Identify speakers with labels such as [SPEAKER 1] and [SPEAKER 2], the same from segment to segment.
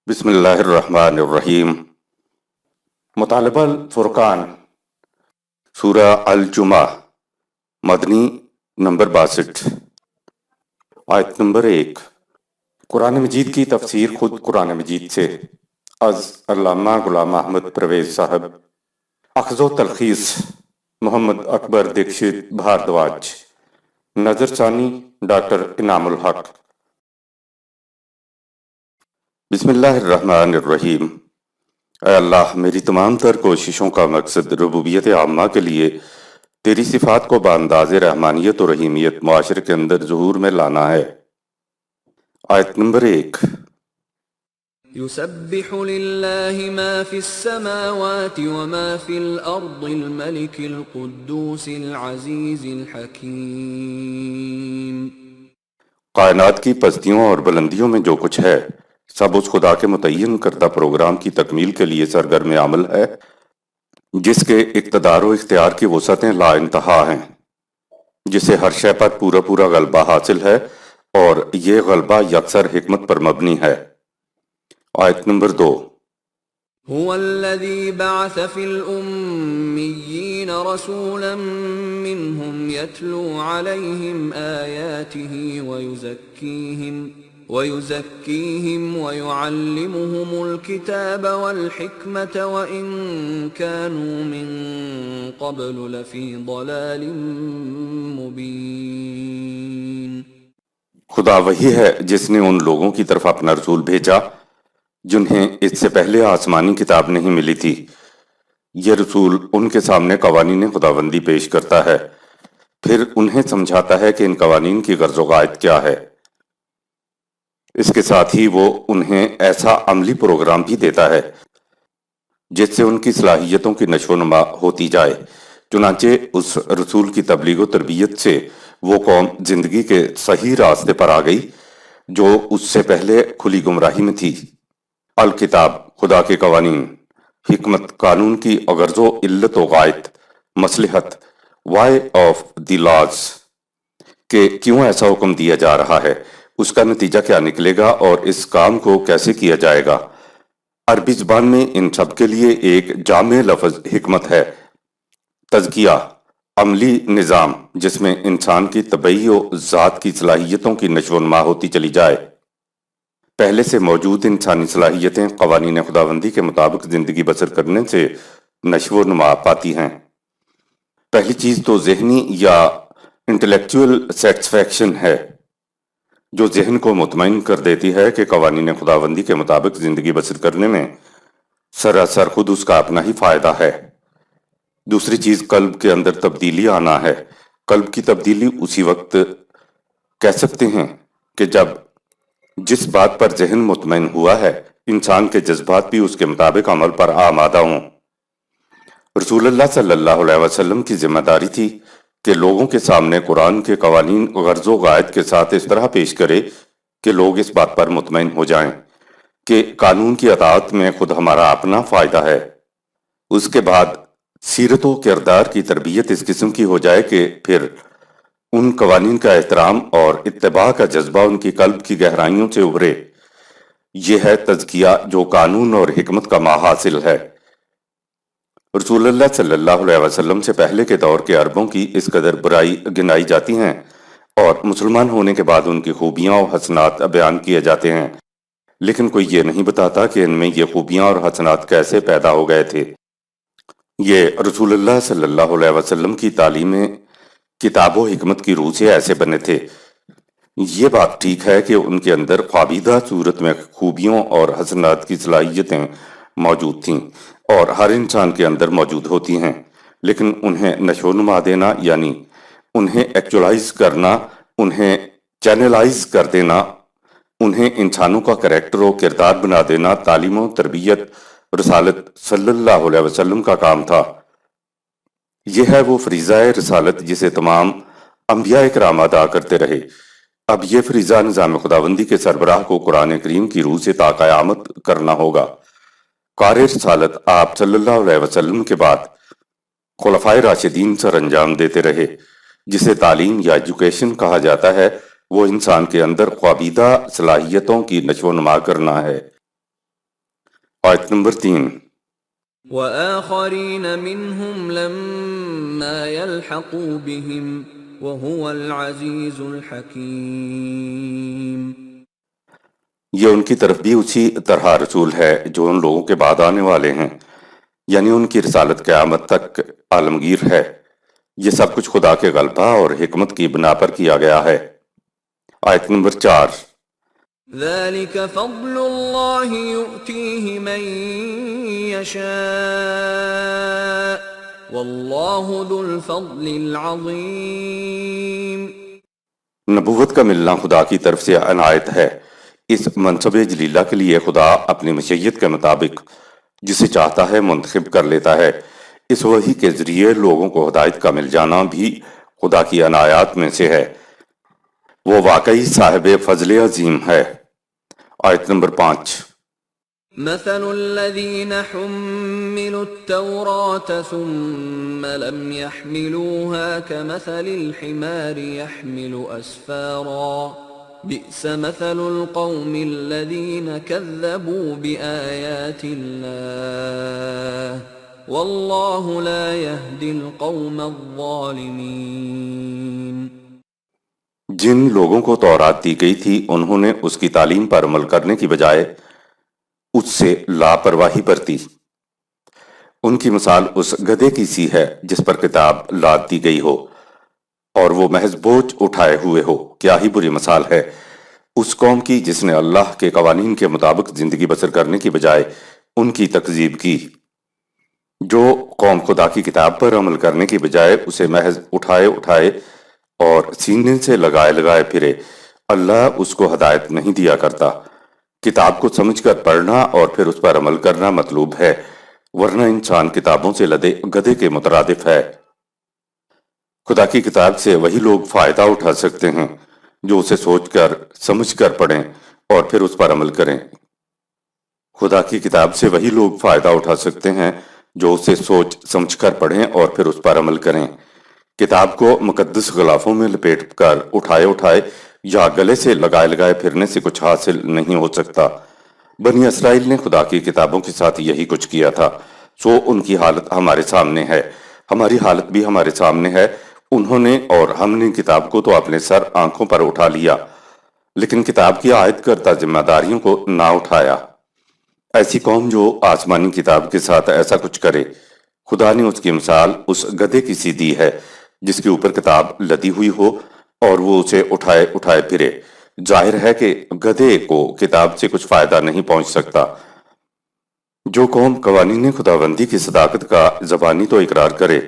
[SPEAKER 1] بسم اللہ الرحمن الرحیم۔ مطالبہ الفرقان، سورہ الجمعہ، مدنی نمبر 62، آیت نمبر 1۔ قرآن مجید کی تفسیر خود قرآن مجید سے، از علامہ غلام احمد پرویز صاحب، اخذ و تلخیص محمد اکبر دیکشت بھاردواج، نظر ثانی ڈاکٹر انعام الحق۔ بسم اللہ الرحمن الرحیم۔ اے اللہ، میری تمام تر کوششوں کا مقصد ربوبیت عامہ کے لیے تیری صفات کو بانداز رحمانیت و رحیمیت معاشرے کے اندر ظہور میں لانا ہے۔ آیت نمبر 1۔
[SPEAKER 2] يسبح لله ما في السماوات وما في الأرض الملك القدوس العزيز الحكيم۔
[SPEAKER 1] کائنات کی پستیوں اور بلندیوں میں جو کچھ ہے سب اس خدا کے متعین کردہ پروگرام کی تکمیل کے لیے سرگرم عمل ہے، جس کے اقتدار و اختیار کی وسعتیں لا انتہا ہیں، جسے ہر شے پر پورا پورا غلبہ حاصل ہے اور یہ غلبہ یکسر حکمت پر مبنی ہے۔ آیت نمبر 2۔
[SPEAKER 2] هو الذي بعث في الأميين رسولا منهم يتلو عليهم آياته ويزكيهم ويعلمهم الكتاب والحكمة وإن كانوا من قبل لفي ضلال مبين۔
[SPEAKER 1] خدا وہی ہے جس نے ان لوگوں کی طرف اپنا رسول بھیجا جنہیں اس سے پہلے آسمانی کتاب نہیں ملی تھی۔ یہ رسول ان کے سامنے قوانین خداوندی پیش کرتا ہے، پھر انہیں سمجھاتا ہے کہ ان قوانین کی غرض و غایت کیا ہے۔ اس کے ساتھ ہی وہ انہیں ایسا عملی پروگرام بھی دیتا ہے جس سے ان کی صلاحیتوں کی نشو و نما ہوتی جائے۔ چنانچہ اس رسول کی تبلیغ و تربیت سے وہ قوم زندگی کے صحیح راستے پر آ گئی جو اس سے پہلے کھلی گمراہی میں تھی۔ الکتاب، خدا کے قوانین، حکمت، قانون کی غرض و علت و غایت، مصلحت، وائی آف دی لاز، کہ کیوں ایسا حکم دیا جا رہا ہے، اس کا نتیجہ کیا نکلے گا اور اس کام کو کیسے کیا جائے گا۔ عربی زبان میں ان سب کے لیے ایک جامع لفظ حکمت ہے۔ تزکیہ، عملی نظام جس میں انسان کی طبعی و ذات کی صلاحیتوں کی نشو و نما ہوتی چلی جائے۔ پہلے سے موجود انسانی صلاحیتیں قوانین خداوندی کے مطابق زندگی بسر کرنے سے نشو و نما پاتی ہیں۔ پہلی چیز تو ذہنی یا انٹلیکچول سیٹسفیکشن ہے، جو ذہن کو مطمئن کر دیتی ہے کہ قوانین خداوندی کے مطابق زندگی بسر کرنے میں سراسر خود اس کا اپنا ہی فائدہ ہے۔ دوسری چیز قلب کے اندر تبدیلی آنا ہے۔ قلب کی تبدیلی اسی وقت کہہ سکتے ہیں کہ جب جس بات پر ذہن مطمئن ہوا ہے انسان کے جذبات بھی اس کے مطابق عمل پر آمادہ ہوں۔ رسول اللہ صلی اللہ علیہ وسلم کی ذمہ داری تھی کہ لوگوں کے سامنے قرآن کے قوانین غرض و غایت کے ساتھ اس طرح پیش کرے کہ لوگ اس بات پر مطمئن ہو جائیں کہ قانون کی اطاعت میں خود ہمارا اپنا فائدہ ہے۔ اس کے بعد سیرت و کردار کی تربیت اس قسم کی ہو جائے کہ پھر ان قوانین کا احترام اور اتباع کا جذبہ ان کی قلب کی گہرائیوں سے ابھرے۔ یہ ہے تزکیہ جو قانون اور حکمت کا ماحاصل ہے۔ رسول اللہ صلی اللہ علیہ وسلم سے پہلے کے دور کے عربوں کی اس قدر برائی گنائی جاتی ہیں اور مسلمان ہونے کے بعد ان کی خوبیاں اور حسنات بیان کیے جاتے ہیں، لیکن کوئی یہ نہیں بتاتا کہ ان میں یہ خوبیاں اور حسنات کیسے پیدا ہو گئے تھے۔ یہ رسول اللہ صلی اللہ علیہ وسلم کی تعلیمیں کتاب و حکمت کی روح سے ایسے بنے تھے۔ یہ بات ٹھیک ہے کہ ان کے اندر خوابیدہ صورت میں خوبیوں اور حسنات کی صلاحیتیں موجود تھیں اور ہر انسان کے اندر موجود ہوتی ہیں، لیکن انہیں نشو و نما دینا یعنی انہیں ایکچولائز کرنا، انہیں چینلائز کر دینا، انہیں انسانوں کا کریکٹر و کردار بنا دینا تعلیم و تربیت رسالت صلی اللہ علیہ وسلم کا کام تھا۔ یہ ہے وہ فریضہ رسالت جسے تمام انبیاء کرام ادا کرتے رہے۔ اب یہ فریضہ نظام خداوندی کے سربراہ کو قرآن کریم کی روح سے تا قیامت کرنا ہوگا۔ کار رسالت آپ صلی اللہ علیہ وسلم کے بعد خلفائے راشدین سر انجام دیتے رہے۔ جسے تعلیم یا ایجوکیشن کہا جاتا ہے وہ انسان کے اندر خوابیدہ صلاحیتوں کی نشو و نما کرنا ہے۔ آیت نمبر 3۔
[SPEAKER 2] وآخرین منهم لما يلحقوا بهم وهو العزیز الحکیم۔
[SPEAKER 1] یہ ان کی طرف بھی اسی طرح رسول ہے جو ان لوگوں کے بعد آنے والے ہیں، یعنی ان کی رسالت قیامت تک عالمگیر ہے۔ یہ سب کچھ خدا کے غلبہ اور حکمت کی بنا پر کیا گیا ہے۔ آیت نمبر 4۔
[SPEAKER 2] ذلك فضل اللہ یؤتیہ من یشاء واللہ ذو الفضل العظیم۔
[SPEAKER 1] نبوت کا ملنا خدا کی طرف سے عنایت ہے۔ اس منصب جلیلہ کے لیے خدا اپنی مشیت کے مطابق جسے چاہتا ہے منتخب کر لیتا ہے۔ اس وحی کے ذریعے لوگوں کو ہدایت کا مل جانا بھی خدا کی عنایات میں سے ہے۔ وہ واقعی صاحب فضل عظیم ہے۔ آیت نمبر 5۔
[SPEAKER 2] مثل الذين حملوا التوراة ثم لم يحملوها كمثل الحمار يحمل أسفارا بئس مثل القوم الذين كذبوا بآيات الله والله لا يهدي القوم الظالمين۔
[SPEAKER 1] جن لوگوں کو تورات دی گئی تھی انہوں نے اس کی تعلیم پر عمل کرنے کی بجائے اس سے لاپرواہی برتی۔ ان کی مثال اس گدھے کی سی ہے جس پر کتاب لاد دی گئی ہو اور وہ محض بوجھ اٹھائے ہوئے ہو۔ کیا ہی بری مثال ہے اس قوم کی جس نے اللہ کے قوانین کے مطابق زندگی بسر کرنے کی بجائے ان کی تکذیب کی۔ جو قوم خدا کی کتاب پر عمل کرنے کی بجائے اسے محض اٹھائے اٹھائے اور سینے سے لگائے لگائے پھرے، اللہ اس کو ہدایت نہیں دیا کرتا۔ کتاب کو سمجھ کر پڑھنا اور پھر اس پر عمل کرنا مطلوب ہے، ورنہ انسان کتابوں سے لدے گدھے کے مترادف ہے۔ خدا کی کتاب سے وہی لوگ فائدہ اٹھا سکتے ہیں جو اسے سوچ کر سمجھ کر پڑھیں اور پھر اس پر عمل کریں۔ خدا کی کتاب سے وہی لوگ فائدہ اٹھا سکتے ہیں جو اسے سوچ سمجھ کر پڑھیں اور پھر اس پر عمل کریں۔ کتاب کو مقدس غلافوں میں لپیٹ کر اٹھائے اٹھائے یا گلے سے لگائے لگائے پھرنے سے کچھ حاصل نہیں ہو سکتا۔ بنی اسرائیل نے خدا کی کتابوں کے ساتھ یہی کچھ کیا تھا، سو ان کی حالت ہمارے سامنے ہے، ہماری حالت بھی ہمارے سامنے ہے۔ انہوں نے اور ہم نے کتاب کو تو اپنے سر آنکھوں پر اٹھا لیا، لیکن کتاب کی عائد کردہ ذمہ داریوں کو نہ اٹھایا۔ ایسی قوم جو آسمانی کتاب کے ساتھ ایسا کچھ کرے، خدا نے اس کی مثال اس گدھے کی سی دی ہے جس کے اوپر کتاب لدی ہوئی ہو اور وہ اسے اٹھائے اٹھائے پھرے۔ ظاہر ہے کہ گدھے کو کتاب سے کچھ فائدہ نہیں پہنچ سکتا۔ جو قوم قوانین خداوندی کی صداقت کا زبانی تو اقرار کرے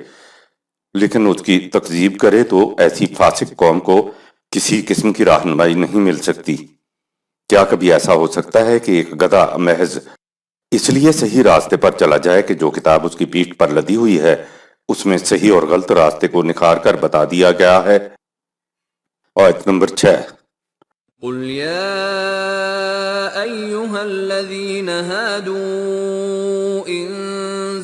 [SPEAKER 1] لیکن اس کی تکذیب کرے تو ایسی فاسق قوم کو کسی قسم کی رہنمائی نہیں مل سکتی۔ کیا کبھی ایسا ہو سکتا ہے کہ ایک گدھا محض اس لیے صحیح راستے پر چلا جائے کہ جو کتاب اس کی پیٹھ پر لدی ہوئی ہے اس میں صحیح اور غلط راستے کو نکھار کر بتا دیا گیا ہے؟ آیت نمبر 6۔
[SPEAKER 2] قل يا أيها الذين هادوا إن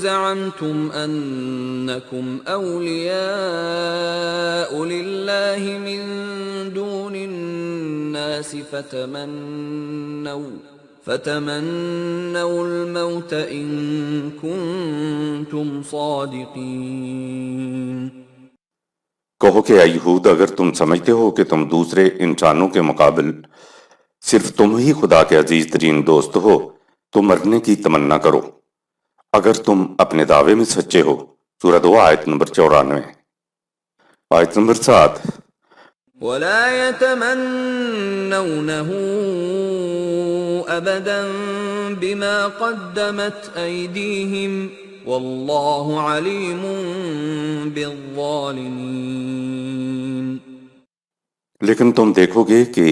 [SPEAKER 2] زعمتم أنكم أولياء لله من دون الناس فتمنوا الموت إن كنتم صادقين۔
[SPEAKER 1] کہو کہ اے یہود، اگر تم سمجھتے ہو کہ تم دوسرے انسانوں کے مقابل صرف تم ہی خدا کے عزیز ترین دوست ہو تو مرنے کی تمنا کرو اگر تم اپنے دعوے میں سچے ہو۔ سورہ 2 آیت نمبر 94۔ آیت نمبر 7۔
[SPEAKER 2] ولا يتمنونه ابدا بما قدمت ايديهم والله عليم بالظالمين۔
[SPEAKER 1] لیکن تم دیکھو گے کہ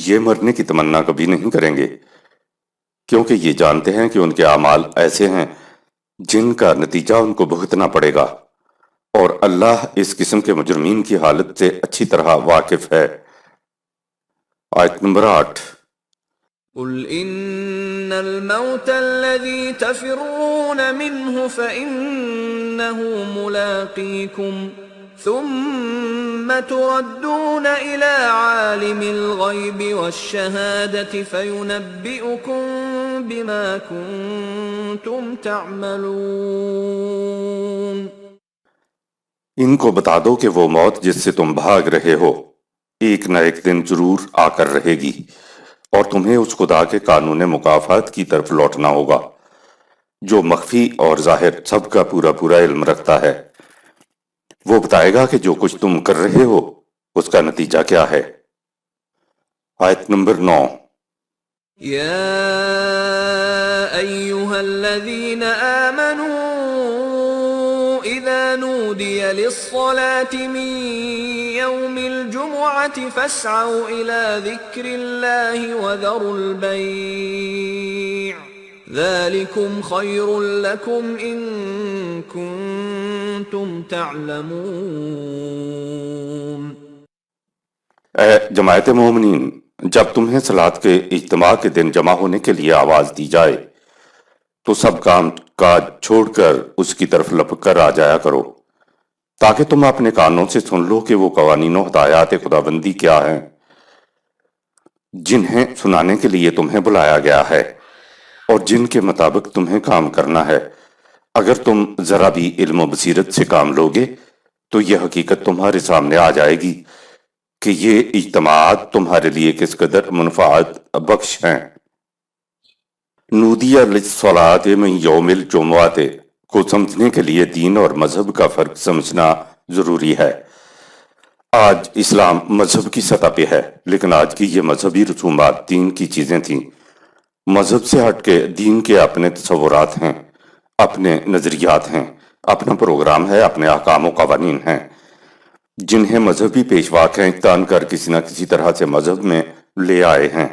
[SPEAKER 1] یہ مرنے کی تمنا کبھی نہیں کریں گے کیونکہ یہ جانتے ہیں کہ ان کے اعمال ایسے ہیں جن کا نتیجہ ان کو بھگتنا پڑے گا، اور اللہ اس قسم کے مجرمین کی حالت سے اچھی طرح واقف ہے۔ آیت نمبر 8۔
[SPEAKER 2] قل ان الموت الذي تفرون منه فإنه ملاقيكم ثم تردون إلى عالم الغيب والشهادة فينبئكم بما كنتم تعملون.
[SPEAKER 1] ان کو بتا دو کہ وہ موت جس سے تم بھاگ رہے ہو ایک نہ ایک دن ضرور آ کر رہے گی، اور تمہیں اس خدا کے قانون مکافات کی طرف لوٹنا ہوگا جو مخفی اور ظاہر سب کا پورا پورا علم رکھتا ہے۔ وہ بتائے گا کہ جو کچھ تم کر رہے ہو اس کا نتیجہ کیا ہے۔ آیت نمبر 9۔
[SPEAKER 2] يا أيها الذين آمنوا إذا نودي للصلاة من يوم الجمعة فاسعوا إلى ذكر الله وذروا البيع ذلكم خير لكم إن كنتم تعلمون.
[SPEAKER 1] اے جماعت مومنین، جب تمہیں صلاۃ کے اجتماع کے دن جمع ہونے کے لیے آواز دی جائے تو سب کام کاج چھوڑ کر اس کی طرف لپک کر آ جایا کرو، تاکہ تم اپنے کانوں سے سن لو کہ وہ قوانین و ہدایات خداوندی کیا ہیں جنہیں سنانے کے لیے تمہیں بلایا گیا ہے اور جن کے مطابق تمہیں کام کرنا ہے۔ اگر تم ذرا بھی علم و بصیرت سے کام لوگے تو یہ حقیقت تمہارے سامنے آ جائے گی کہ یہ اجتماعات تمہارے لیے کس قدر منفعت بخش ہیں۔ نودیہ للصلاۃ من یوم الجمعہ کو سمجھنے کے لیے دین اور مذہب کا فرق سمجھنا ضروری ہے۔ آج اسلام مذہب کی سطح پہ ہے، لیکن آج کی یہ مذہبی رسومات دین کی چیزیں تھیں۔ مذہب سے ہٹ کے دین کے اپنے تصورات ہیں، اپنے نظریات ہیں، اپنا پروگرام ہے، اپنے احکام و قوانین ہیں جنہیں مذہبی پیشوا کھینچ تان کر کسی نہ کسی طرح سے مذہب میں لے آئے ہیں،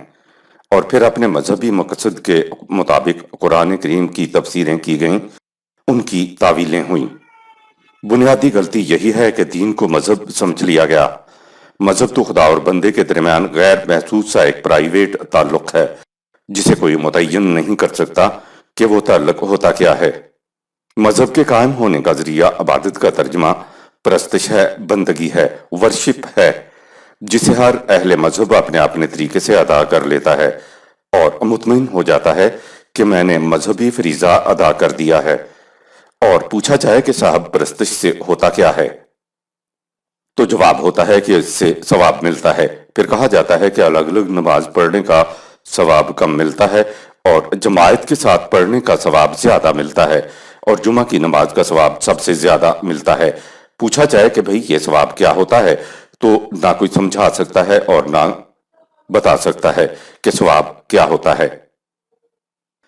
[SPEAKER 1] اور پھر اپنے مذہبی مقصد کے مطابق قرآن کریم کی تفسیریں کی گئیں، ان کی تعویلیں ہوئیں۔ بنیادی غلطی یہی ہے کہ دین کو مذہب سمجھ لیا گیا۔ مذہب تو خدا اور بندے کے درمیان غیر محسوس سا ایک پرائیویٹ تعلق ہے جسے کوئی متعین نہیں کر سکتا کہ وہ تعلق ہوتا کیا ہے۔ مذہب کے قائم ہونے کا ذریعہ عبادت کا ترجمہ پرستش ہے، بندگی ہے، ورشپ ہے، جسے ہر اہل مذہب اپنے اپنے طریقے سے ادا کر لیتا ہے اور مطمئن ہو جاتا ہے کہ میں نے مذہبی فریضہ ادا کر دیا ہے۔ اور پوچھا جائے کہ صاحب پرستش سے ہوتا کیا ہے تو جواب ہوتا ہے کہ اس سے ثواب ملتا ہے۔ پھر کہا جاتا ہے کہ الگ الگ نماز پڑھنے کا ثواب کم ملتا ہے اور جماعت کے ساتھ پڑھنے کا ثواب زیادہ ملتا ہے، اور جمعہ کی نماز کا ثواب سب سے زیادہ ملتا ہے۔ پوچھا جائے کہ بھئی یہ ثواب کیا ہوتا ہے تو نہ کوئی سمجھا سکتا ہے اور نہ بتا سکتا ہے کہ ثواب کیا ہوتا ہے۔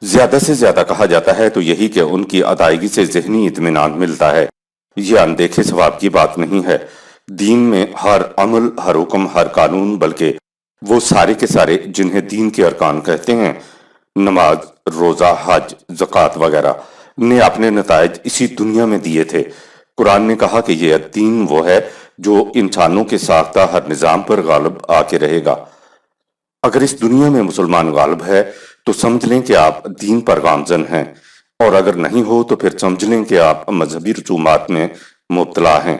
[SPEAKER 1] زیادہ سے زیادہ کہا جاتا ہے تو یہی کہ ان کی ادائیگی سے ذہنی اطمینان ملتا ہے۔ یہ اندیکھے ثواب کی بات نہیں ہے۔ دین میں ہر عمل، ہر حکم، ہر قانون، بلکہ وہ سارے کے سارے جنہیں دین کے ارکان کہتے ہیں، نماز، روزہ، حج، زکوٰۃ وغیرہ، نے اپنے نتائج اسی دنیا میں دیے تھے۔ قرآن نے کہا کہ یہ دین وہ ہے جو انسانوں کے ساختہ ہر نظام پر غالب آ کے رہے گا۔ اگر اس دنیا میں مسلمان غالب ہے تو سمجھ لیں کہ آپ دین پر گامزن ہیں، اور اگر نہیں ہو تو پھر سمجھ لیں کہ آپ مذہبی رسومات میں مبتلا ہیں۔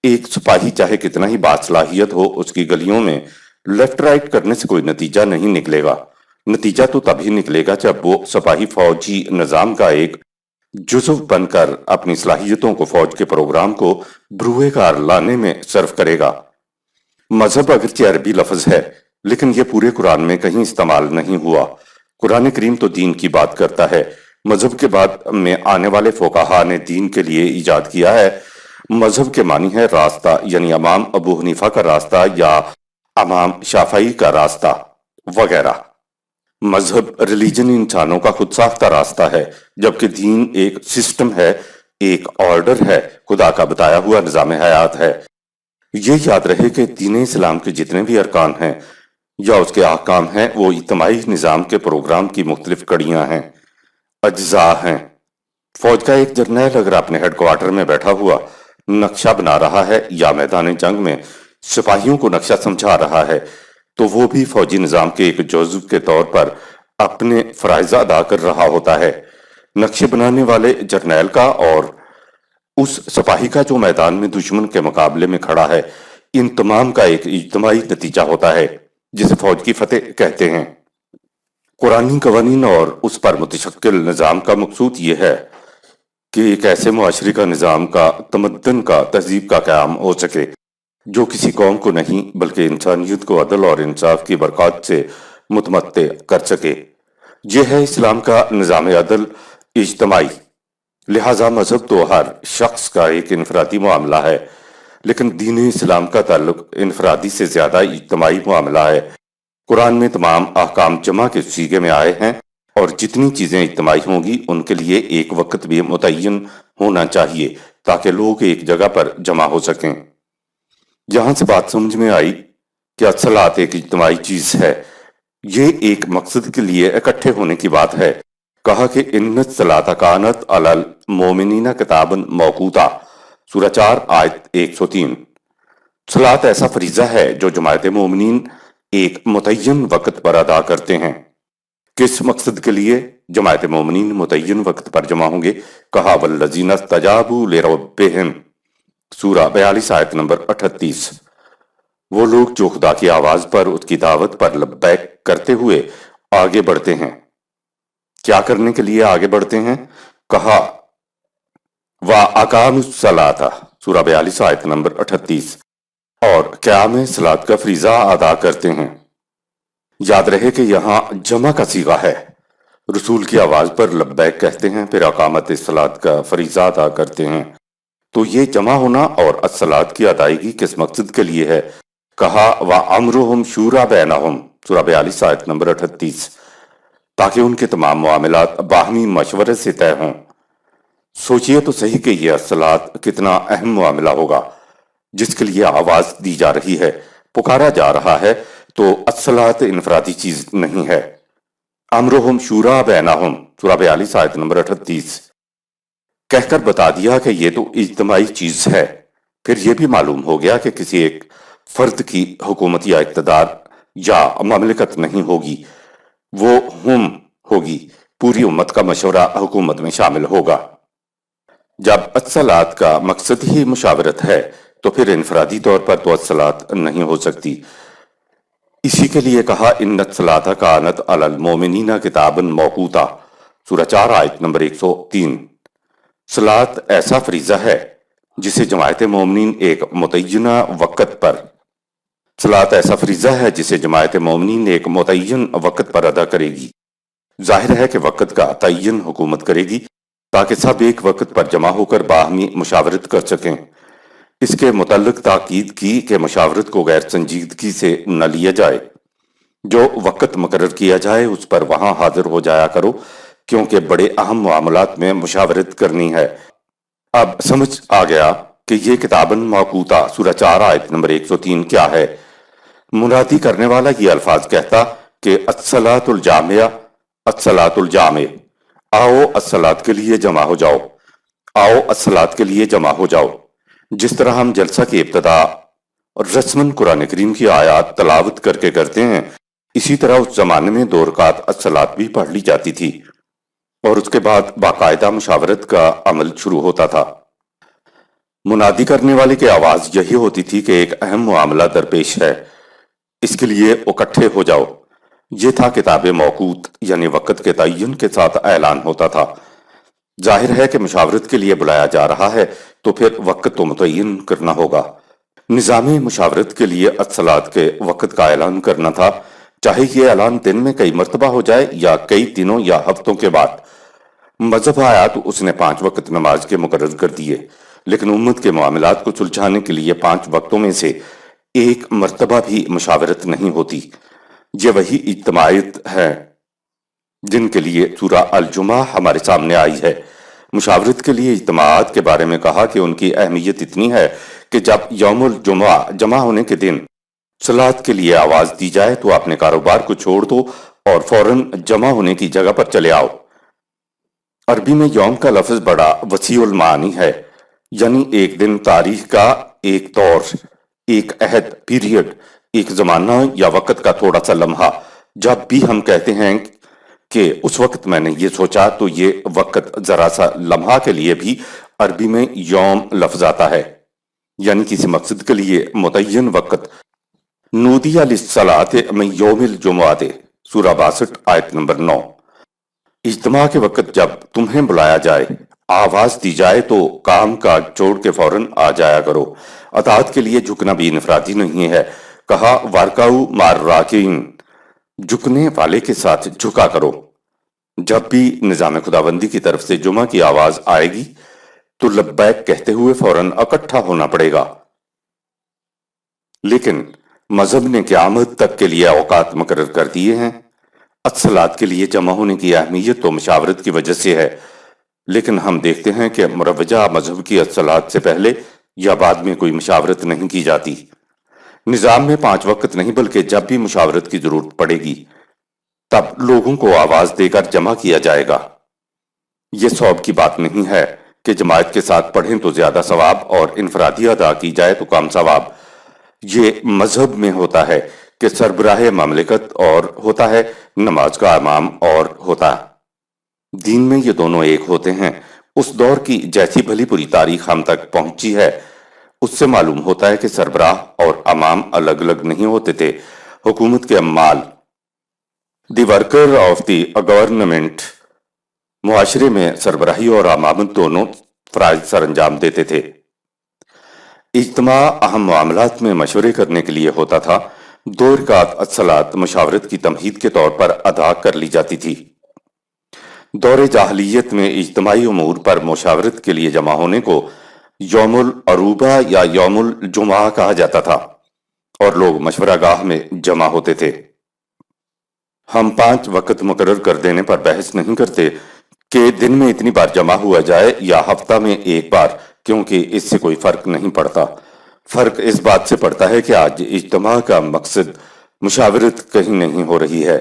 [SPEAKER 1] ایک سپاہی چاہے کتنا ہی باصلاحیت ہو، اس کی گلیوں میں لیفٹ رائٹ کرنے سے کوئی نتیجہ نہیں نکلے گا۔ نتیجہ تو تب ہی نکلے گا جب وہ سپاہی فوجی نظام کا ایک جزو بن کر اپنی صلاحیتوں کو فوج کے پروگرام کو بروئے کار لانے میں صرف کرے گا۔ مذہب اگرچہ عربی لفظ ہے، لیکن یہ پورے قرآن میں کہیں استعمال نہیں ہوا۔ قرآن کریم تو دین کی بات کرتا ہے۔ مذہب کے بعد میں آنے والے فقہا نے دین کے لیے ایجاد کیا ہے۔ مذہب کے معنی ہے راستہ، یعنی امام ابو حنیفہ کا راستہ یا امام شافعی کا راستہ وغیرہ۔ مذہب ریلیجن انسانوں کا خود ساختہ راستہ ہے، جبکہ دین ایک سسٹم ہے، ایک آرڈر ہے، خدا کا بتایا ہوا نظام حیات ہے۔ یہ یاد رہے کہ دین اسلام کے جتنے بھی ارکان ہیں یا اس کے احکام ہیں، وہ اجتماعی نظام کے پروگرام کی مختلف کڑیاں ہیں، اجزاء ہیں۔ فوج کا ایک جرنیل اگر اپنے ہیڈ کوارٹر میں بیٹھا ہوا نقشہ بنا رہا ہے یا میدان جنگ میں سپاہیوں کو نقشہ سمجھا رہا ہے، تو وہ بھی فوجی نظام کے ایک جزو کے طور پر اپنے فرائض ادا کر رہا ہوتا ہے۔ نقشے بنانے والے جرنیل کا اور اس سپاہی کا جو میدان میں دشمن کے مقابلے میں کھڑا ہے، ان تمام کا ایک اجتماعی نتیجہ ہوتا ہے جسے فوج کی فتح کہتے ہیں۔ قرآنی قوانین اور اس پر متشکل نظام کا مقصود یہ ہے کہ ایک ایسے معاشرے کا نظام کا، تمدن کا، تہذیب کا قیام ہو سکے جو کسی قوم کو نہیں بلکہ انسانیت کو عدل اور انصاف کی برکات سے متمتع کر سکے۔ یہ ہے اسلام کا نظام عدل اجتماعی۔ لہذا مذہب تو ہر شخص کا ایک انفرادی معاملہ ہے، لیکن دین اسلام کا تعلق انفرادی سے زیادہ اجتماعی معاملہ ہے۔ قرآن میں تمام احکام جمع کے صیغے میں آئے ہیں، اور جتنی چیزیں اجتماعی ہوں گی ان کے لیے ایک وقت بھی متعین ہونا چاہیے تاکہ لوگ ایک جگہ پر جمع ہو سکیں۔ یہاں سے بات سمجھ میں آئی کہ الصلاۃ ایک اجتماعی چیز ہے، یہ ایک مقصد کے لیے اکٹھے ہونے کی بات ہے۔ کہا کہ ان الصلاۃ کانت علی المؤمنین کتابا موقوتا، سورہ 4 آیت 103۔ صلاۃ ایسا فریضہ ہے جو جماعت مومنین ایک متعین وقت پر ادا کرتے ہیں۔ کس مقصد کے لیے جماعت مومنین متعین وقت پر جمع ہوں گے؟ کہا والذین استجابوا لربہم، سورہ 42 آیت نمبر 38۔ وہ لوگ جو خدا کی آواز پر، اس کی دعوت پر لبیک کرتے ہوئے آگے بڑھتے ہیں۔ کیا کرنے کے لیے آگے بڑھتے ہیں؟ کہا وَأَقَامُوا الصَّلَاةَ، سورہ 42 آیت نمبر 38، اور قیام صلاۃ کا فریضہ ادا کرتے ہیں۔ یاد رہے کہ یہاں جمع کا صیغہ ہے، رسول کی آواز پر لبیک کہتے ہیں، پھر اقامت صلاۃ کا فریضہ ادا کرتے ہیں۔ تو یہ جمع ہونا اور الصلاۃ کی ادائیگی کس مقصد کے لیے ہے؟ کہا وَأَمْرُهُمْ شُورَىٰ بَيْنَهُمْ، سورہ 42 آیت نمبر 38، تاکہ ان کے تمام معاملات باہمی مشورے سے طے ہوں۔ سوچئے تو صحیح کہ یہ الصلاۃ کتنا اہم معاملہ ہوگا جس کے لیے آواز دی جا رہی ہے، پکارا جا رہا ہے۔ تو الصلاۃ انفرادی چیز نہیں ہے۔ امرہم شورا بینہم، سورہ 42 آیت نمبر 38، کہہ کر بتا دیا کہ یہ تو اجتماعی چیز ہے۔ پھر یہ بھی معلوم ہو گیا کہ کسی ایک فرد کی حکومت یا اقتدار یا مملکت نہیں ہوگی، وہ ہوگی، پوری امت کا مشورہ حکومت میں شامل ہوگا۔ جب الصلاۃ کا مقصد ہی مشاورت ہے تو پھر انفرادی طور پر تو الصلاۃ نہیں ہو سکتی۔ اسی کے لیے کہا ان الصلاۃ کانت علی المؤمنین کتابا موقوتا، سورہ 4 آیت نمبر 103۔ صلاۃ ایسا فریضہ ہے جسے جماعت مومنین ایک متعینہ وقت پر ادا کرے گی۔ ظاہر ہے کہ وقت کا تعین حکومت کرے گی تاکہ سب ایک وقت پر جمع ہو کر باہمی مشاورت کر سکیں۔ اس کے متعلق تاکید کی کہ مشاورت کو غیر سنجیدگی سے نہ لیا جائے۔ جو وقت مقرر کیا جائے اس پر وہاں حاضر ہو جایا کرو، کیونکہ بڑے اہم معاملات میں مشاورت کرنی ہے۔ اب سمجھ آ گیا کہ یہ کتاباً موقوتا، سورہ 4 آیت نمبر 103 کیا ہے۔ منادی کرنے والا یہ الفاظ کہتا کہ الصلاۃ الجامعہ، الصلاۃ الجامع، آؤ الصلاۃ کے لیے جمع ہو جاؤ، آؤ الصلاۃ کے لیے جمع ہو جاؤ۔ جس طرح ہم جلسہ کی ابتدا رسماً قرآن کریم کی آیات تلاوت کر کے کرتے ہیں، اسی طرح اس زمانے میں 2 رکعت الصلاۃ بھی پڑھ لی جاتی تھی، اور اس کے بعد باقاعدہ مشاورت کا عمل شروع ہوتا تھا۔ منادی کرنے والے کی آواز یہی ہوتی تھی کہ ایک اہم معاملہ درپیش ہے، اس کے لیے اکٹھے ہو جاؤ۔ یہ تھا کتاب موقوت، یعنی وقت کے تعین کے ساتھ اعلان ہوتا تھا۔ ظاہر ہے کہ مشاورت کے لیے بلایا جا رہا ہے تو پھر وقت تو متعین کرنا ہوگا۔ نظام مشاورت کے لیے الصلاۃ کے وقت کا اعلان کرنا تھا، چاہے یہ اعلان دن میں کئی مرتبہ ہو جائے یا کئی دنوں یا ہفتوں کے بعد۔ مذہب آیا تو اس نے 5 وقت نماز کے مقرر کر دیے، لیکن امت کے معاملات کو سلجھانے کے لیے 5 وقتوں میں سے ایک مرتبہ بھی مشاورت نہیں ہوتی۔ یہ وہی اجتماعیت ہے جن کے لیے سورہ الجمعہ ہمارے سامنے آئی ہے۔ مشاورت کے لیے اجتماعات کے بارے میں کہا کہ ان کی اہمیت اتنی ہے کہ جب یوم الجمعہ جمع ہونے کے دن صلاۃ کے لیے آواز دی جائے تو اپنے کاروبار کو چھوڑ دو اور فوراً جمع ہونے کی جگہ پر چلے آؤ۔ عربی میں یوم کا لفظ بڑا وسیع المعانی ہے، یعنی ایک دن، تاریخ کا ایک دور، ایک عہد، پیریڈ، ایک زمانہ یا وقت کا تھوڑا سا لمحہ۔ جب بھی ہم کہتے ہیں کہ اس وقت میں نے یہ سوچا تو یہ وقت ذرا سا لمحہ کے لیے بھی عربی میں یوم لفظ آتا ہے، یعنی کسی مقصد کے لیے متعین وقت۔ نودی للصلاۃ من یوم الجمعہ، سورہ 62 آیت نمبر 9۔ اجتماع کے وقت جب تمہیں بلایا جائے، آواز دی جائے تو کام کاج چھوڑ کے فوراً آ جایا کرو۔ اطاعت کے لیے جھکنا بھی انفرادی نہیں ہے، کہا وارکعوا مع الراکعین، جھکنے والے کے ساتھ جھکا کرو۔ جب بھی نظام خداوندی کی طرف سے جمعہ کی آواز آئے گی تو لبیک کہتے ہوئے فوراً اکٹھا ہونا پڑے گا۔ لیکن مذہب نے قیامت تک کے لیے اوقات مقرر کر دیے ہیں۔ الصلاۃ کے لیے جمع ہونے کی اہمیت تو مشاورت کی وجہ سے ہے، لیکن ہم دیکھتے ہیں کہ مروجہ مذہب کی الصلاۃ سے پہلے یا بعد میں کوئی مشاورت نہیں کی جاتی۔ نظام میں 5 وقت نہیں بلکہ جب بھی مشاورت کی ضرورت پڑے گی تب لوگوں کو آواز دے کر جمع کیا جائے گا۔ یہ صواب کی بات نہیں ہے کہ جماعت کے ساتھ پڑھیں تو زیادہ ثواب اور انفرادی ادا کی جائے تو کم ثواب۔ یہ مذہب میں ہوتا ہے کہ سربراہ مملکت اور ہوتا ہے نماز کا امام اور ہوتا ہے دین میں یہ دونوں ایک ہوتے ہیں۔ اس دور کی جیسی بھلی پوری تاریخ ہم تک پہنچی ہے اس سے معلوم ہوتا ہے کہ سربراہ اور امام الگ الگ نہیں ہوتے تھے۔ حکومت کے عمال، the worker of the government, معاشرے میں سربراہی اور امامت دونوں فرائض سر انجام دیتے تھے۔ اجتماع اہم معاملات میں مشورے کرنے کے لیے ہوتا تھا۔ 2 رکعت الصلاۃ مشاورت کی تمہید کے طور پر ادا کر لی جاتی تھی۔ دور جاہلیت میں اجتماعی امور پر مشاورت کے لیے جمع ہونے کو یوم العروبہ یا یوم الجمعہ کہا جاتا تھا اور لوگ مشورہ گاہ میں جمع ہوتے تھے۔ ہم 5 وقت مقرر کر دینے پر بحث نہیں کرتے کہ دن میں اتنی بار جمع ہوا جائے یا ہفتہ میں 1 بار، کیونکہ اس سے کوئی فرق نہیں پڑتا۔ فرق اس بات سے پڑتا ہے کہ آج اجتماع کا مقصد مشاورت کہیں نہیں ہو رہی ہے۔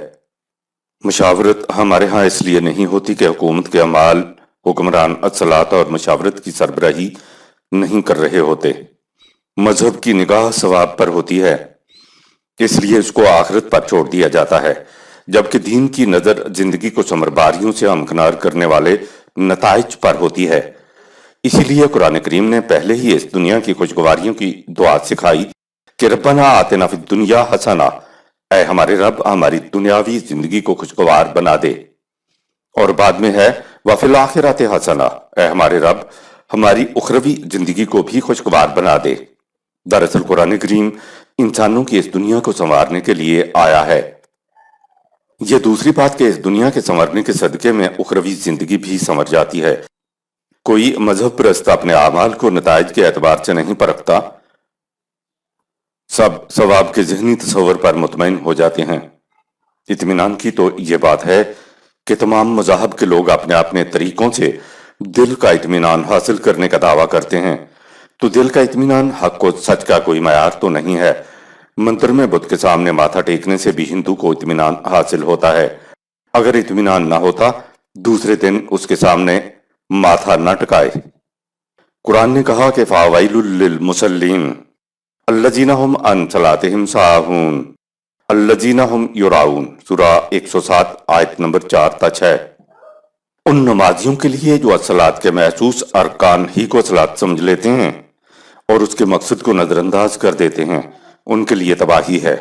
[SPEAKER 1] مشاورت ہمارے ہاں اس لیے نہیں ہوتی کہ حکومت کے عمال حکمران الصلاۃ اور مشاورت کی سربراہی نہیں کر رہے ہوتے۔ مذہب کی نگاہ ثواب پر ہوتی ہے، اس لیے اس کو آخرت پر چھوڑ دیا جاتا ہے، جبکہ دین کی نظر زندگی کو ثمرباریوں سے ہمکنار کرنے والے نتائج پر ہوتی ہے۔ اسی لیے قرآن کریم نے پہلے ہی اس دنیا کی خوشگواریوں کی دعا سکھائی کہ ربنا آتنا فی الدنیا حسنہ، اے ہمارے رب ہماری دنیاوی زندگی کو خوشگوار بنا دے، اور بعد میں ہے وفی الآخرۃ حسنہ، اے ہمارے رب ہماری اخروی زندگی کو بھی خوشگوار بنا دے۔ دراصل قرآن کریم انسانوں کی اس دنیا کو سنوارنے کے لیے آیا ہے۔ یہ دوسری بات کہ اس دنیا کے سنورنے کے صدقے میں اخروی زندگی بھی سنور جاتی ہے۔ کوئی مذہب پرست اپنے اعمال کو نتائج کے اعتبار سے نہیں پرکھتا، سب ثواب کے ذہنی تصور پر مطمئن ہو جاتے ہیں۔ اطمینان کی تو یہ بات ہے کہ تمام مذاہب کے لوگ اپنے اپنے طریقوں سے دل کا اطمینان حاصل کرنے کا دعویٰ کرتے ہیں، تو دل کا اطمینان حق و سچ کا کوئی معیار تو نہیں ہے۔ مندر میں بت کے سامنے ماتھا ٹیکنے سے بھی ہندو کو اطمینان حاصل ہوتا ہے، اگر اطمینان نہ ہوتا دوسرے دن اس کے سامنے ماتھا نہ ٹکائے۔ قرآن نے کہا کہ فَوَيْلٌ لِّلْمُصَلِّينَ الَّذِينَ هُمْ عَنْ صَلَاتِهِمْ سَاهُونَ الَّذِينَ هُمْ يُرَاؤُونَ، سورہ 107 آیت نمبر 4 تا 6۔ ان نمازیوں کے لیے جو الصلاۃ کے محسوس ارکان ہی کو صلاۃ سمجھ لیتے ہیں اور اس کے مقصد کو نظر انداز کر دیتے ہیں، ان کے لیے تباہی ہے۔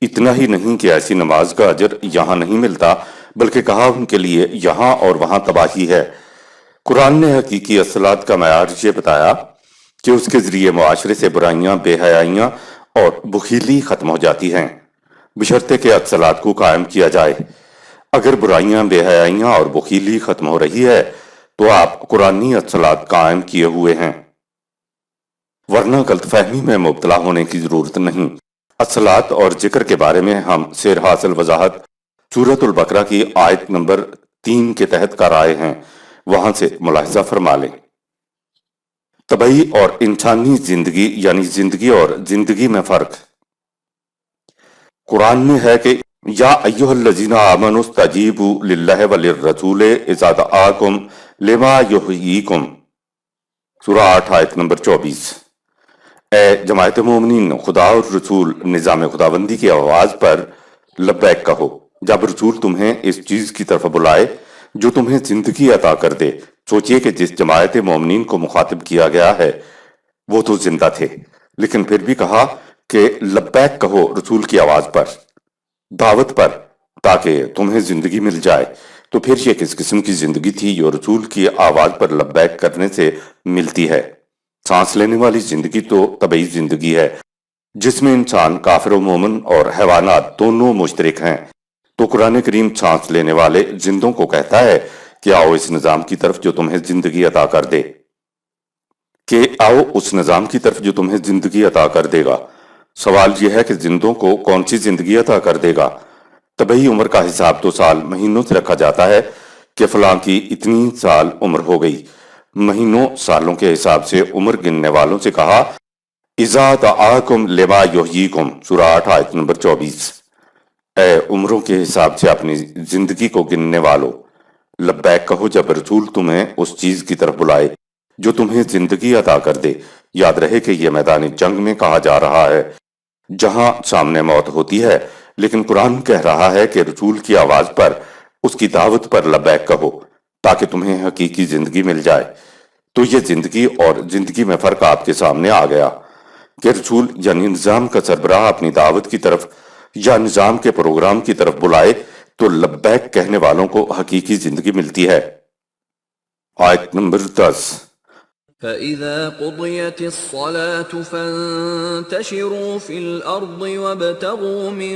[SPEAKER 1] اتنا ہی نہیں کہ ایسی نماز کا اجر یہاں نہیں ملتا، بلکہ کہا ان کے لیے یہاں اور وہاں تباہی ہے۔ قرآن نے حقیقی الصلاۃ کا معیار یہ بتایا کہ اس کے ذریعے معاشرے سے برائیاں، بے حیائیاں اور بخیلی ختم ہو جاتی ہیں، بشرطے کہ الصلاۃ کو قائم کیا جائے۔ اگر برائیاں، بے حیائیاں اور بخیلی ختم ہو رہی ہے تو آپ قرآنی الصلاۃ قائم کیے ہوئے ہیں، ورنہ غلط فہمی میں مبتلا ہونے کی ضرورت نہیں۔ الصلاۃ اور ذکر کے بارے میں ہم سیر حاصل وضاحت سورۃ البقرہ کی آیت نمبر 3 کے تحت کر آئے ہیں، وہاں سے ملاحظہ فرما لیں۔ طبعی اور انسانی زندگی یعنی زندگی اور زندگی میں فرق۔ قرآن میں ہے کہ یا ایھا الذین آمنوا استجیبوا للہ وللرسول اذا دعاکم لما یحییکم، سورہ 8 آیت نمبر 24۔ اے جماعت مومنین، خدا اور رسول نظام خداوندی کی آواز پر لبیک کہو جب رسول تمہیں اس چیز کی طرف بلائے جو تمہیں زندگی عطا کر دے۔ سوچئے کہ جس جماعت مومنین کو مخاطب کیا گیا ہے وہ تو زندہ تھے، لیکن پھر بھی کہا کہ لبیک کہو رسول کی آواز پر، دعوت پر، تاکہ تمہیں زندگی مل جائے، تو پھر یہ کس قسم کی زندگی تھی جو رسول کی آواز پر لبیک کرنے سے ملتی ہے؟ سانس لینے والی زندگی تو طبعی زندگی ہے جس میں انسان، کافر و مومن اور حیوانات دونوں مشترک ہیں۔ تو قرآن کریم سانس لینے والے زندوں کو کہتا ہے کہ آؤ اس نظام کی طرف جو تمہیں زندگی عطا کر دے، کہ آؤ اس نظام کی طرف جو تمہیں زندگی عطا کر دے گا۔ سوال یہ ہے کہ زندوں کو کون سی زندگی عطا کر دے گا؟ طبعی عمر کا حساب تو سال مہینوں سے رکھا جاتا ہے کہ فلاں کی اتنی سال عمر ہو گئی۔ مہینوں سالوں کے حساب سے عمر گننے والوں سے کہا، اذا دعاکم لما یحییکم، سورہ 8 آیت نمبر 24، اے عمروں کے حساب سے اپنی زندگی کو گننے والو، لبیک کہو جب رسول تمہیں اس چیز کی طرف بلائے جو تمہیں زندگی عطا کر دے۔ یاد رہے کہ یہ میدان جنگ میں کہا جا رہا ہے جہاں سامنے موت ہوتی ہے، لیکن قرآن کہہ رہا ہے کہ رسول کی آواز پر، اس کی دعوت پر لبیک کہو تاکہ تمہیں حقیقی زندگی مل جائے۔ تو یہ زندگی اور زندگی میں فرق آپ کے سامنے آ گیا کہ رسول یعنی نظام کا سربراہ اپنی دعوت کی طرف یا نظام کے پروگرام کی طرف بلائے تو لبیک کہنے والوں کو حقیقی زندگی ملتی ہے۔ آیت نمبر 10۔
[SPEAKER 2] فَإِذَا قُضِيَتِ الصَّلَاةُ فَانتَشِرُوا فِي الْأَرْضِ وَابْتَغُوا مِن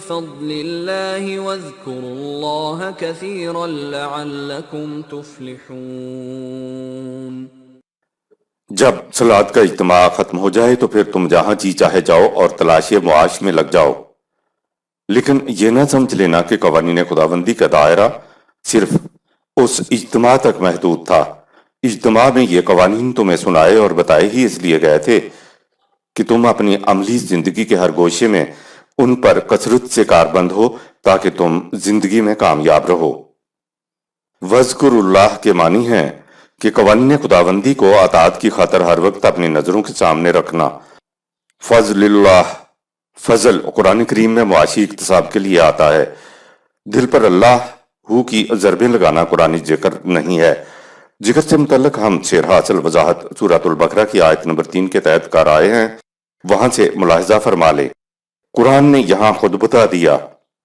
[SPEAKER 2] فَضْلِ اللَّهِ وَاذْكُرُوا اللَّهَ كَثِيرًا لَعَلَّكُمْ تُفْلِحُونَ۔
[SPEAKER 1] جب صلاۃ کا اجتماع ختم ہو جائے تو پھر تم جہاں جی چاہے جاؤ اور تلاش معاش میں لگ جاؤ، لیکن یہ نہ سمجھ لینا کہ قوانین خداوندی کا دائرہ صرف اس اجتماع تک محدود تھا۔ اجتماع میں یہ قوانین تمہیں سنائے اور بتائے ہی اس لیے گئے تھے کہ تم اپنی عملی زندگی کے ہر گوشے میں ان پر کثرت سے کاربند ہو تاکہ تم زندگی میں کامیاب رہو۔ وَاذْكُرُوا اللَّهَ کے معنی ہیں کہ قوانین خداوندی کو اطاعت کی خاطر ہر وقت اپنی نظروں کے سامنے رکھنا۔ فضل اللہ، فضل قرآن کریم میں معاشی اقتصاب کے لیے آتا ہے۔ دل پر اللہ ہو کی ضربیں لگانا قرآنی ذکر نہیں ہے۔ ذکر سے متعلق ہم سیر حاصل وضاحت سورۃ البقرہ کی آیت نمبر 3 کے تحت کر آئے ہیں، وہاں سے ملاحظہ فرما لیں۔ قرآن نے یہاں خود بتا دیا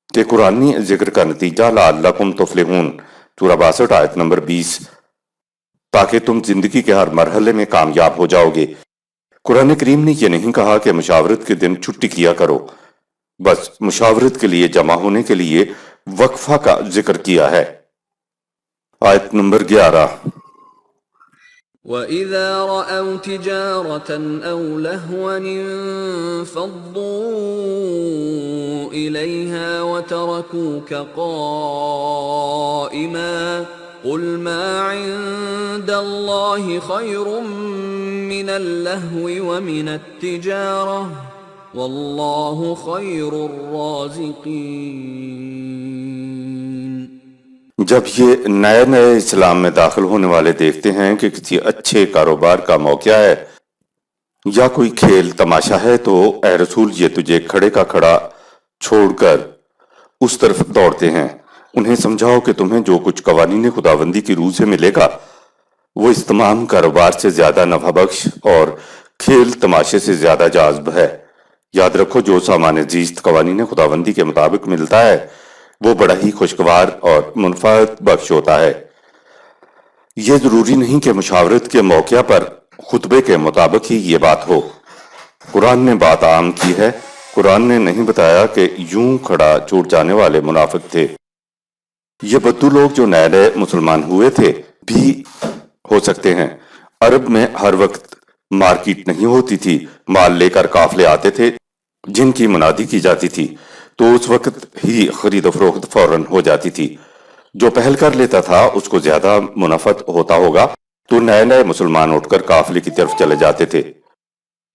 [SPEAKER 1] کہ قرآنی ذکر کا نتیجہ لعلکم تفلحون، سورہ 62 آیت نمبر 20، تاکہ تم زندگی کے ہر مرحلے میں کامیاب ہو جاؤ گے۔ قرآن کریم نے یہ نہیں کہا کہ مشاورت کے دن چھٹی کیا کرو، بس مشاورت کے لیے جمع ہونے کے لیے وقفہ کا ذکر کیا ہے۔ آیت نمبر 11۔
[SPEAKER 2] وَإِذَا رَأَوْا تِجَارَةً أَوْ لَهْوًا انفَضُّوا إِلَيْهَا وَتَرَكُوكَ قَائِمًا قُلْ مَا عِندَ اللَّهِ خَيْرٌ مِّنَ اللَّهْوِ وَمِنَ التِّجَارَةِ وَاللَّهُ خَيْرُ الرَّازِقِينَ۔
[SPEAKER 1] جب یہ نئے نئے اسلام میں داخل ہونے والے دیکھتے ہیں کہ کسی اچھے کاروبار کا موقع ہے یا کوئی کھیل تماشا ہے تو اے رسول یہ تجھے کھڑے کا کھڑا چھوڑ کر اس طرف دوڑتے ہیں۔ انہیں سمجھاؤ کہ تمہیں جو کچھ قوانین خداوندی کی روح سے ملے گا وہ اس تمام کاروبار سے زیادہ نفع بخش اور کھیل تماشے سے زیادہ جاذب ہے۔ یاد رکھو جو سامان زیست قوانین خداوندی کے مطابق ملتا ہے وہ بڑا ہی خوشگوار اور منفعت بخش ہوتا ہے۔ یہ ضروری نہیں کہ مشاورت کے موقع پر خطبے کے مطابق ہی یہ بات ہو۔ قرآن نے بات عام کی ہے۔ قرآن نے نہیں بتایا کہ یوں کھڑا چھوٹ جانے والے منافق تھے۔ یہ بدو لوگ جو نئے نئے مسلمان ہوئے تھے بھی ہو سکتے ہیں۔ عرب میں ہر وقت مارکیٹ نہیں ہوتی تھی، مال لے کر قافلے آتے تھے جن کی منادی کی جاتی تھی، تو اس وقت ہی خرید و فروخت فوراً ہو جاتی تھی۔ جو پہل کر لیتا تھا اس کو زیادہ منافع ہوتا ہوگا، تو نئے نئے مسلمان اٹھ کر قافلے کی طرف چلے جاتے تھے۔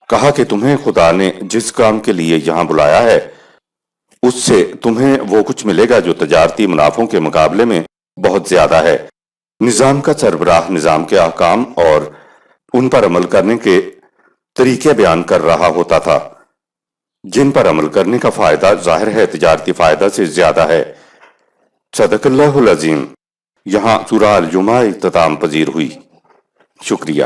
[SPEAKER 1] کہا کہ تمہیں خدا نے جس کام کے لیے یہاں بلایا ہے اس سے تمہیں وہ کچھ ملے گا جو تجارتی منافعوں کے مقابلے میں بہت زیادہ ہے۔ نظام کا سربراہ نظام کے احکام اور ان پر عمل کرنے کے طریقے بیان کر رہا ہوتا تھا جن پر عمل کرنے کا فائدہ ظاہر ہے تجارتی فائدہ سے زیادہ ہے۔ صدق اللہ العظیم۔ یہاں سورہ الجمعہ اختتام پذیر ہوئی۔ شکریہ۔